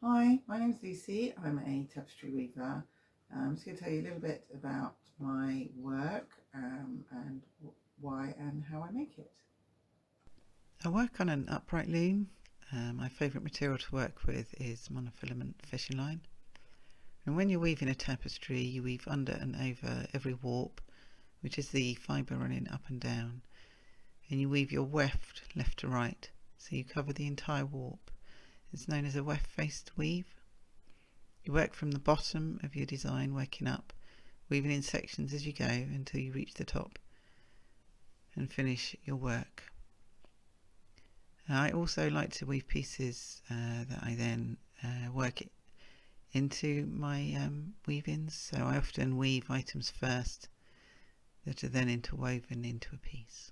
Hi, my name is Lucy. I'm a tapestry weaver. I'm just going to tell you a little bit about my work and why and how I make it. I work on an upright loom. My favourite material to work with is monofilament fishing line. And when you're weaving a tapestry, you weave under and over every warp, which is the fibre running up and down. And you weave your weft left to right, so you cover the entire warp. It's known as a weft-faced weave. You work from the bottom of your design, working up, weaving in sections as you go until you reach the top and finish your work. I also like to weave pieces that I then work into my weavings, so I often weave items first that are then interwoven into a piece.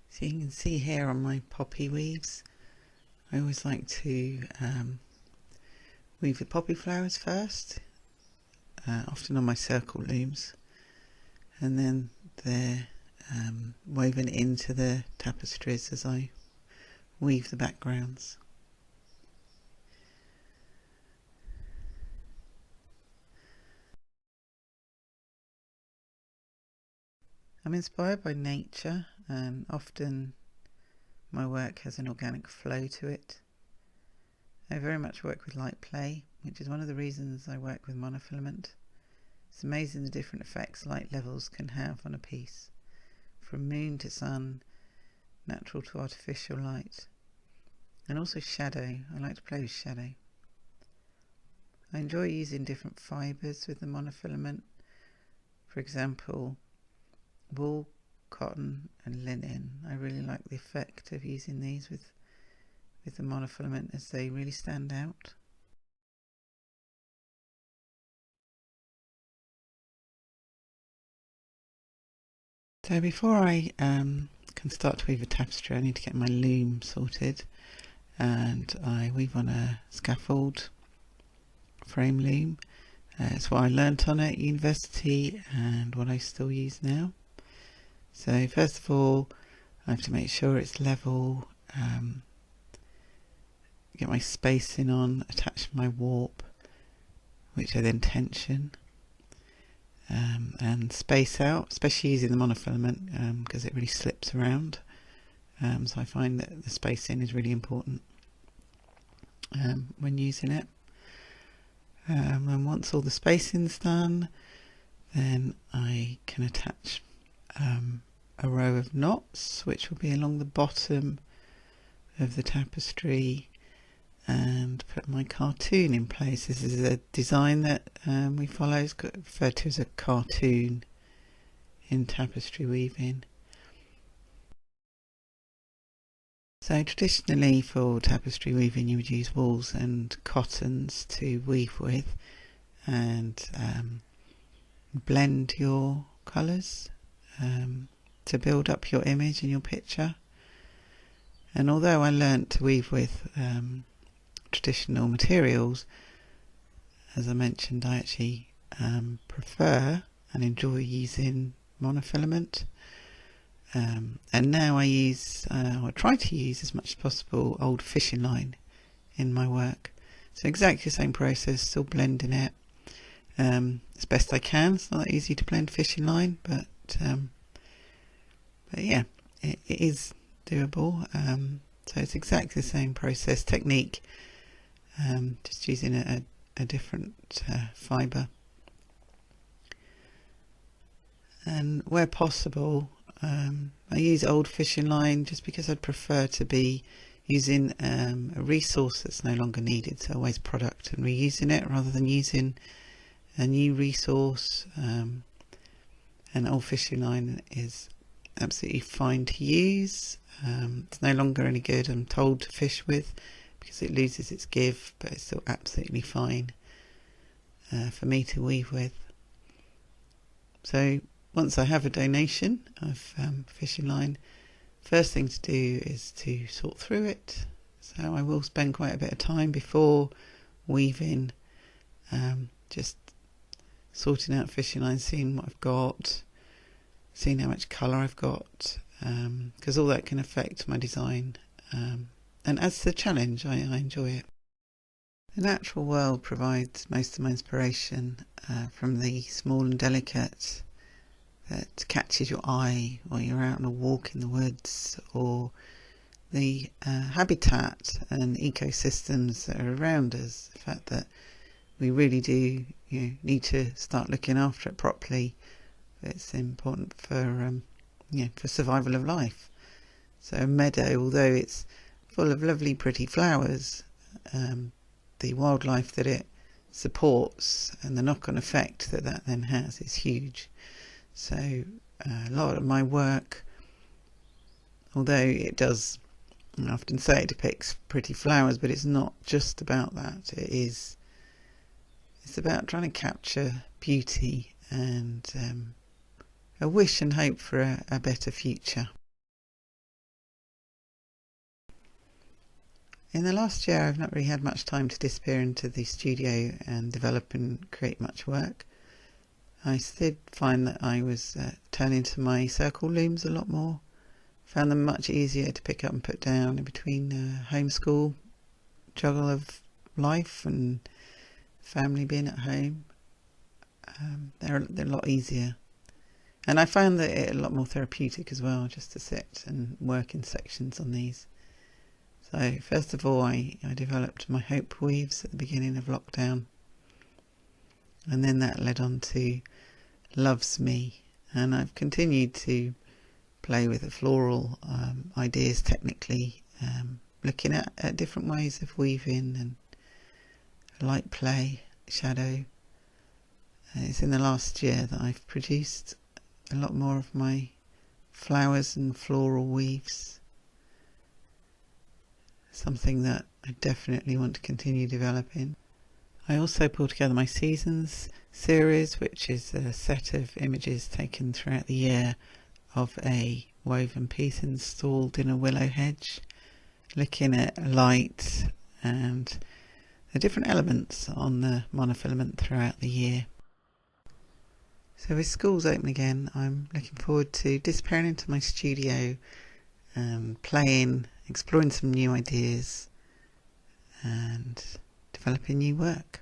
So you can see here on my poppy weaves, I always like to weave the poppy flowers first, often on my circle looms, and then they're woven into the tapestries as I weave the backgrounds. I'm inspired by nature, and often my work has an organic flow to it. I very much work with light play, which is one of the reasons I work with monofilament. It's amazing the different effects light levels can have on a piece, from moon to sun, natural to artificial light, and also shadow. I like to play with shadow. I enjoy using different fibres with the monofilament. For example, wool, cotton and linen. I really like the effect of using these with the monofilament, as they really stand out. So before I can start to weave a tapestry, I need to get my loom sorted, and I weave on a scaffold frame loom. It's what I learnt on at university and what I still use now. So first of all, I have to make sure it's level, get my spacing on, attach my warp, which I then tension, and space out, especially using the monofilament because it really slips around. So I find that the spacing is really important when using it. And once all the spacing's done, then I can attach a row of knots, which will be along the bottom of the tapestry, and put my cartoon in place. This is a design that we follow, it's referred to as a cartoon in tapestry weaving. So traditionally for tapestry weaving you would use wools and cottons to weave with, and blend your colours to build up your image and your picture. And although I learnt to weave with traditional materials, as I mentioned, I actually prefer and enjoy using monofilament. And now I use, or try to use as much as possible, old fishing line in my work. So exactly the same process, still blending it as best I can. It's not that easy to blend fishing line, but yeah, it is doable. So it's exactly the same process, technique, just using a different fibre. And where possible, I use old fishing line just because I'd prefer to be using a resource that's no longer needed, so a waste product, and reusing it rather than using a new resource. And old fishing line is absolutely fine to use. It's no longer any good, I'm told, to fish with because it loses its give, but it's still absolutely fine for me to weave with. So once I have a donation of fishing line, first thing to do is to sort through it. So I will spend quite a bit of time before weaving, just sorting out fishing line, seeing what I've got, seeing how much colour I've got, because all that can affect my design and adds to the challenge. I enjoy it. The natural world provides most of my inspiration, from the small and delicate that catches your eye while you're out on a walk in the woods, or the habitat and ecosystems that are around us. The fact that we really do need to start looking after it properly. It's important for for survival of life. So a meadow, although it's full of lovely pretty flowers, the wildlife that it supports and the knock-on effect that then has is huge. So a lot of my work, although it does, I often say it depicts pretty flowers, but it's not just about that. It's about trying to capture beauty and a wish and hope for a better future. In the last year, I've not really had much time to disappear into the studio and develop and create much work. I did find that I was turning to my circle looms a lot more. Found them much easier to pick up and put down in between homeschool, juggle of life and family being at home. They're a lot easier. And I found that it a lot more therapeutic as well, just to sit and work in sections on these. So first of all, I developed my Hope weaves at the beginning of lockdown, and then that led on to Loves Me, and I've continued to play with the floral ideas technically, looking at different ways of weaving and light play, shadow. It's in the last year that I've produced a lot more of my flowers and floral weaves. Something that I definitely want to continue developing. I also pulled together my Seasons series, which is a set of images taken throughout the year of a woven piece installed in a willow hedge, looking at light and the different elements on the monofilament throughout the year. So with schools open again, I'm looking forward to disappearing into my studio and playing, exploring some new ideas and developing new work.